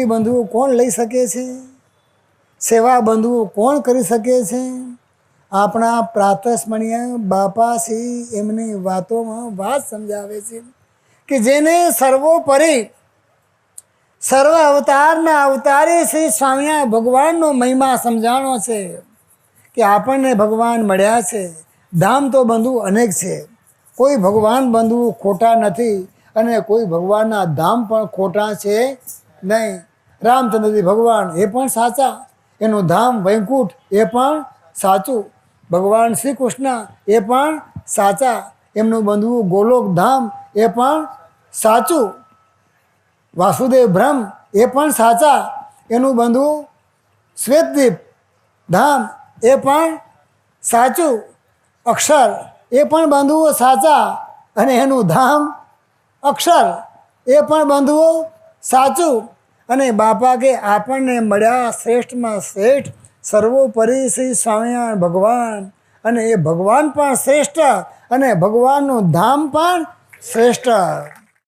બંધુઓ કોણ લઈ શકે છે? સેવા બંધુઓ કોણ કરી શકે છે? આપણા પ્રાતસ્મરણીય બાપા શ્રી એમની વાતોમાં વાત સમજાવે છે કે જેને સર્વોપરી સર્વ અવતારના અવતારી શ્રી સ્વામિનારાયણ ભગવાનનો મહિમા સમજાણો છે કે આપણને ભગવાન મળ્યા છે. ધામ તો બંધુ અનેક છે, કોઈ ભગવાન બંધુ ખોટા નથી અને કોઈ ભગવાનના ધામ પણ ખોટા છે નહીં. રામચંદ્રજી ભગવાન એ પણ સાચા, એનું ધામ વૈકુંઠ એ પણ સાચું. ભગવાન શ્રી કૃષ્ણ એ પણ સાચા, એમનું બંધુ ગોલોક ધામ એ પણ સાચું. વાસુદેવ બ્રહ્મ એ પણ સાચા, એનું બંધુ શ્વેતદીપ ધામ એ પણ સાચું. અક્ષર એ પણ બંધુઓ સાચા અને એનું ધામ અક્ષર એ પણ બંધુઓ સાચું. અને બાપા કે આપણને મળ્યા શ્રેષ્ઠમાં શ્રેષ્ઠ સર્વોપરી શ્રી સ્વામિનારાયણ ભગવાન, અને એ ભગવાન પણ શ્રેષ્ઠ અને ભગવાનનું ધામ પણ શ્રેષ્ઠ.